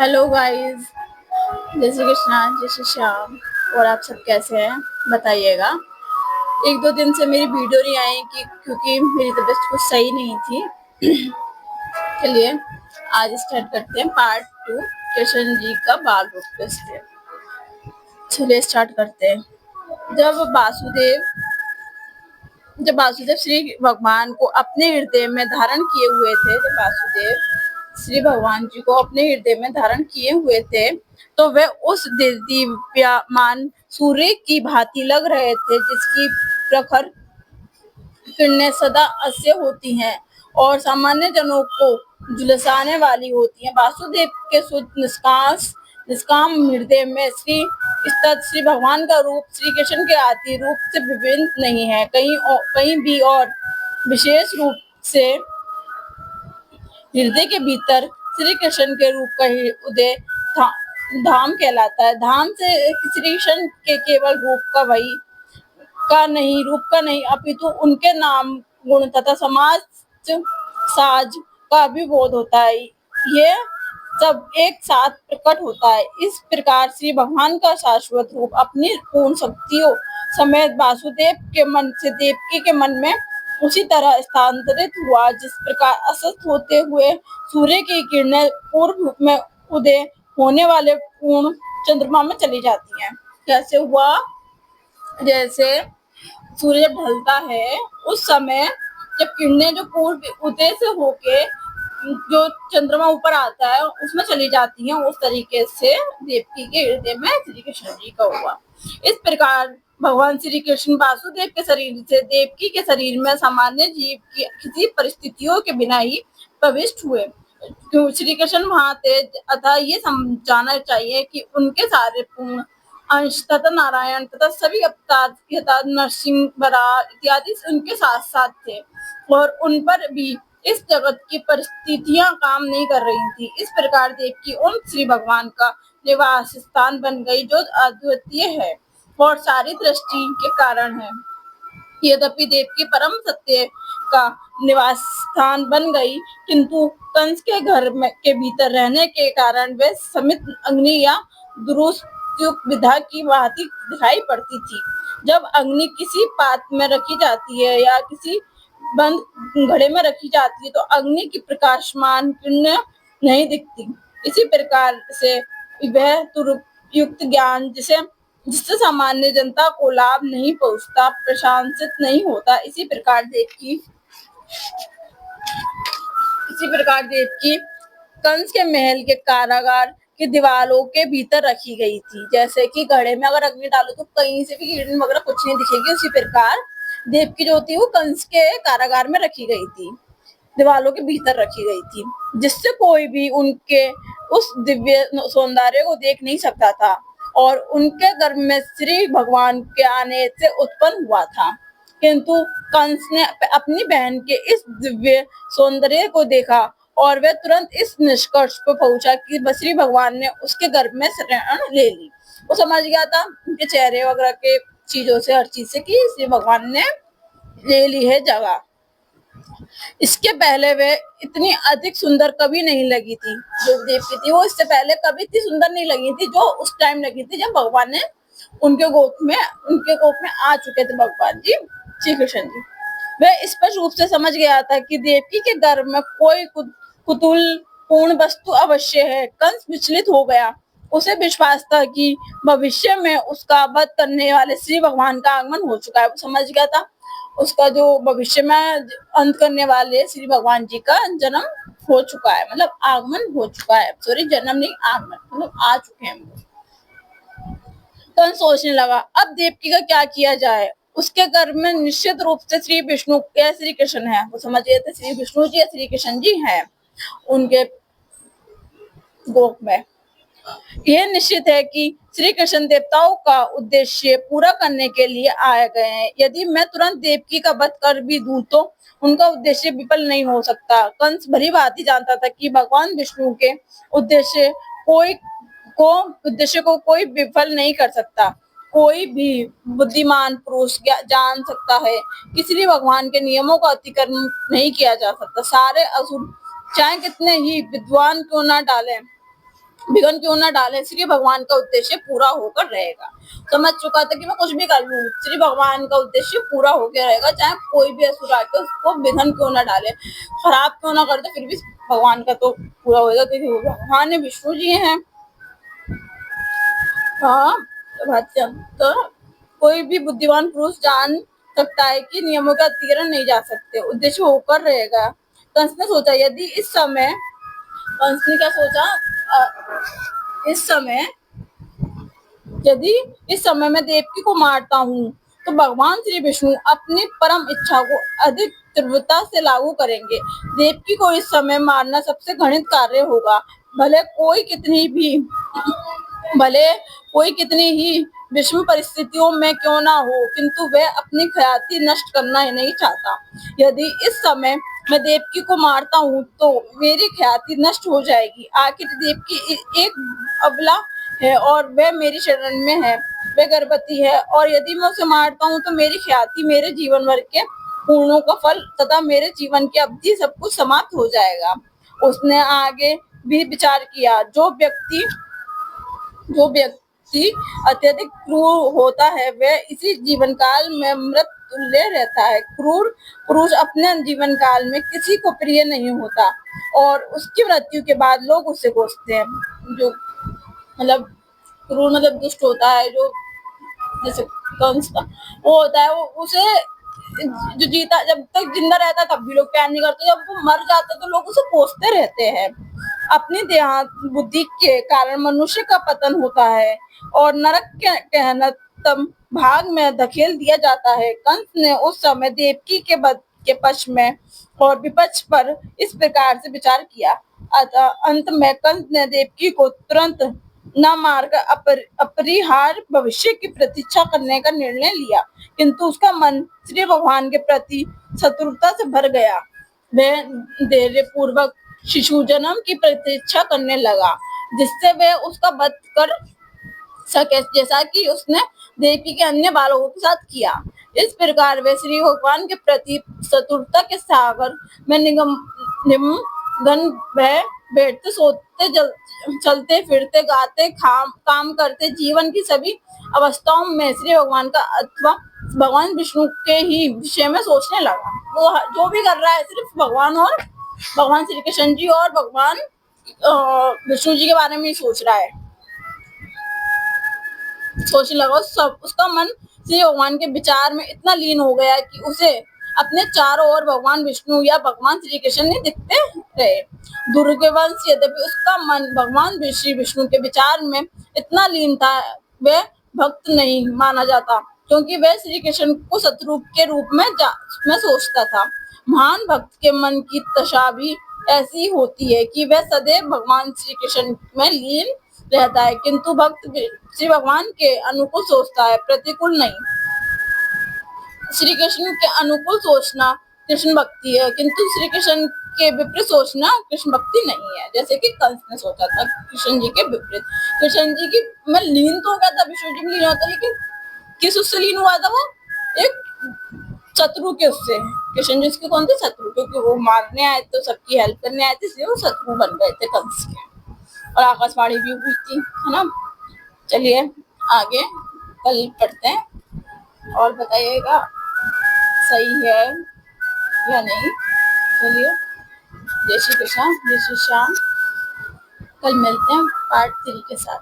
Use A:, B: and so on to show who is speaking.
A: Hello guys. जय श्री कृष्णा, जय श्री श्याम। और आप सब कैसे हैं बताइएगा। एक दो दिन से मेरी वीडियो नहीं आई क्योंकि मेरी तबीयत कुछ सही नहीं थी। चलिए आज स्टार्ट करते हैं पार्ट 2, कृष्ण जी का बाल रूप पे। चलिए स्टार्ट करते हैं। जब वासुदेव जब वासुदेव श्री भगवान को अपने हृदय में धारण किए हुए थे जब वासुदेव श्री भगवान जी को अपने हृदय में धारण किए हुए थे तो वे उस दीप्यमान सूर्य की भांति लग रहे थे, जिसकी प्रखर किरणें सदा अस्य होती हैं और सामान्य जनों को झुलसाने वाली होती हैं। वासुदेव के शुद्ध निष्काम हृदय में श्री भगवान का रूप श्री कृष्ण के आदि रूप से विभिन्न नहीं है। कहीं भी और विशेष रूप से हृदय के भीतर श्री कृष्ण के रूप का उदय धाम कहलाता है। धाम से श्री कृष्ण के केवल रूप का नहीं अपितु उनके नाम, गुण तथा समाज साज का भी बोध होता है। ये सब एक साथ प्रकट होता है। इस प्रकार श्री भगवान का शाश्वत रूप अपनी पूर्ण शक्तियों समेत वासुदेव के मन से देवकी के मन में उसी तरह स्थानांतरित हुआ जिस प्रकार अस्त होते हुए सूर्य की किरणें पूर्व में उदय होने वाले पूर्ण चंद्रमा में चली जाती हैं। कैसे हुआ? जैसे सूर्य जब ढलता है उस समय जब किरणें जो पूर्व उदय से होके जो चंद्रमा ऊपर आता है उसमें चली जाती हैं, उस तरीके से देवकी के हृदय में श्री कृष्ण जी का हुआ। इस प्रकार भगवान श्री कृष्ण वासुदेव के शरीर से देवकी के शरीर में सामान्य जीव की किसी परिस्थितियों के बिना ही प्रविष्ट हुए। श्री कृष्ण वहां थे, अतः ये समझाना चाहिए कि उनके सारे पूर्ण अंश तथा नारायण तथा सभी अवतार यथा नरसिंह, बराह इत्यादि उनके साथ साथ थे और उन पर भी इस जगत की परिस्थितियां काम नहीं कर रही थी। इस प्रकार देवकी उन श्री भगवान का निवास स्थान बन गई जो अद्वितीय है और सारी दृष्टि के कारण है। यद्यपि देवकी परम सत्य का निवास स्थान बन गई, किंतु कंस के घर में के भीतर रहने के कारण वे समित अग्नि या दुरुपयुक्त विधा की भांति दिखाई पड़ती थी। जब अग्नि किसी पात्र में रखी जाती है या किसी बंद घड़े में रखी जाती है तो अग्नि की प्रकाशमान किरणें नहीं दिखती। इसी प्रकार से वह दुरुपयुक्त ज्ञान जिससे सामान्य जनता को लाभ नहीं पहुंचता, प्रशंसित नहीं होता। इसी प्रकार देवकी कंस के महल के कारागार की दीवारों के भीतर रखी गई थी। जैसे कि घड़े में अगर अग्नि डालो तो कहीं से भी किरण वगैरह कुछ नहीं दिखेगी, उसी प्रकार देवकी जो थी वो कंस के कारागार में रखी गई थी, दीवारों के भीतर रखी गई थी, जिससे कोई भी उनके उस दिव्य सौंदर्य को देख नहीं सकता था और उनके गर्भ में श्री भगवान के आने से उत्पन्न हुआ था। किंतु कंस ने अपनी बहन के इस दिव्य सौंदर्य को देखा और वह तुरंत इस निष्कर्ष पर पहुंचा कि श्री भगवान ने उसके गर्भ में शरण ले ली। वो समझ गया था उनके चेहरे वगैरह के चीजों से, हर चीज से, कि श्री भगवान ने ले ली है जगह। इसके पहले वे इतनी अधिक सुंदर कभी नहीं लगी थी। जो देवकी थी वो इससे पहले कभी इतनी सुंदर नहीं लगी थी जो उस टाइम लगी थी जब भगवान ने उनके कोख में आ चुके थे भगवान जी श्री कृष्ण जी। वह स्पष्ट रूप से समझ गया था कि देवकी के गर्भ में कोई कुतूहल पूर्ण वस्तु अवश्य है। कंस विचलित हो गया। उसे विश्वास था कि भविष्य में उसका वध करने वाले श्री भगवान का आगमन हो चुका है। वो समझ गया था उसका जो भविष्य में अंत करने वाले श्री भगवान जी का जन्म हो चुका है, मतलब आगमन हो चुका है। सॉरी, जन्म नहीं, आगमन, मतलब आ चुके हैं। कंस सोचने लगा अब देवकी का क्या किया जाए। उसके गर्भ में निश्चित रूप से श्री विष्णु या श्री कृष्ण है। वो समझ गए थे श्री विष्णु जी या श्री कृष्ण जी हैं उनके गोख में। यह निश्चित है कि श्री कृष्ण देवताओं का उद्देश्य पूरा करने के लिए आए गए हैं। यदि मैं तुरंत देवकी का वध कर भी दूं तो उनका उद्देश्य विफल नहीं हो सकता। कंस भली भांति जानता था कि भगवान विष्णु के उद्देश्य को कोई विफल नहीं कर सकता। कोई भी बुद्धिमान पुरुष जान सकता है कि श्री भगवान के नियमों का अतिक्रमण नहीं किया जा सकता। सारे असुर चाहे कितने ही विद्वान क्यों न डालें, विघन क्यों ना डाले, श्री भगवान का उद्देश्य पूरा होकर रहेगा। समझ चुका था कि मैं कुछ भी कर लूं, श्री भगवान का उद्देश्य पूरा होकर रहेगा, चाहे कोई भी असुर आके उसको विघन क्यों ना डाले, खराब क्यों ना कर दे, फिर भी भगवान का तो पूरा होगा, क्योंकि वो भगवान विष्णु जी हैं। हाँ, तो कोई भी बुद्धिमान पुरुष जान सकता है कि नियमों का अतिक्रमण नहीं जा सकते, उद्देश्य होकर रहेगा। कंस ने सोचा, यदि इस समय कंस ने क्या सोचा, इस समय यदि इस समय मैं देवकी को मारता हूँ तो भगवान श्री विष्णु अपनी परम इच्छा को अधिक तीव्रता से लागू करेंगे। देवकी को इस समय मारना सबसे घृणित कार्य होगा। भले कोई कितनी ही विषम परिस्थितियों में क्यों ना हो, किंतु वह अपनी ख्याति नष्ट करना ही नहीं चाहता। यदि इस समय मैं देवकी को मारता हूँ तो मेरी ख्याति नष्ट हो जाएगी। आखिर देवकी एक अबला है और वह मेरी शरण में है, वह गर्भवती है, और यदि मैं उसे मारता हूँ तो मेरी ख्याति मेरे जीवन भर के पूर्णों का फल तथा मेरे जीवन की अवधि सब कुछ समाप्त हो जाएगा। उसने आगे भी विचार किया, जो व्यक्ति अत्यधिक क्रूर होता है वह इसी जीवन काल में मृत तुल्य रहता है। क्रूर पुरुष अपने जीवन काल में किसी को प्रिय नहीं होता और उसकी मृत्यु के बाद लोग उससे कोसते हैं। जो मतलब क्रूर मतलब दुष्ट होता है, जो जैसे कंस था, वो होता है, वो उसे जो जीता जब तक जिंदा रहता तब भी लोग प्यार नहीं करते, जब वो मर जाता तो लोग उसे कोसते रहते हैं। अपनी देहांत बुद्धि के कारण मनुष्य का पतन होता है और नरक के गहनतम भाग में धकेल दिया जाता है। कंस ने उस समय देवकी के पक्ष में और विपक्ष पर इस प्रकार से विचार किया। अतः अंत में कंस ने देवकी को तुरंत न मारकर अपरिहार्य भविष्य की प्रतीक्षा करने का निर्णय लिया, किंतु उसका मन श्री भगवान के प्रति शत्रुता से भर गया। वह धैर्य पूर्वक शिशु जन्म की प्रतीक्षा करने लगा, जिससे वह उसका वध कर सके, जैसा कि उसने देवकी के अन्य बालकों के साथ किया। इस प्रकार वे श्री भगवान के प्रति शत्रुता के सागर में निमग्न भय बैठते, सोते, चलते फिरते, गाते, काम करते, जीवन की सभी अवस्थाओं में श्री भगवान का अथवा भगवान विष्णु के ही विषय में सोचने लगा। वो जो भी कर रहा है सिर्फ भगवान और भगवान श्री कृष्ण जी और भगवान विष्णु जी के बारे में ही सोच रहा है, सोचने लगा। उसका मन श्री भगवान के विचार में इतना लीन हो गया कि उसे अपने चारों ओर भगवान विष्णु या भगवान श्री कृष्ण नहीं दिखते रहे। दुर्गवंश यद्यपि उसका मन भगवान श्री विष्णु के विचार में इतना लीन था, वह भक्त नहीं माना जाता, क्योंकि वह श्री कृष्ण को शत्रु के रूप में सोचता था। महान भक्त के मन की दशा भी ऐसी होती है कि वह सदैव भगवान श्री कृष्ण में लीन रहता है, किंतु भक्त श्री भगवान के अनुकूल सोचता है, प्रतिकूल नहीं। श्री कृष्ण के अनुकूल सोचना कृष्ण भक्ति है, किंतु श्री कृष्ण के विपरीत सोचना कृष्ण भक्ति नहीं है। जैसे कि कंस ने सोचा था कृष्ण जी के विपरीत, कृष्ण जी की मैं लीन तो हो गया था, विष्णु जी में लीन होता, लेकिन किस उससे लीन हुआ था वो, एक शत्रु के उससे। कृष्ण जी उसके कौन थे? शत्रु, क्योंकि वो मारने आए तो सबकी हेल्प करने आए थे, इसलिए वो शत्रु बन गए थे कंस के। और आकाशवाणी भी हुई थी, है ना। चलिए आगे कल पढ़ते हैं और बताइएगा सही है या नहीं। चलिए, जय श्री कृष्ण, जय श्री श्याम। कल मिलते हैं पार्ट 3 के साथ।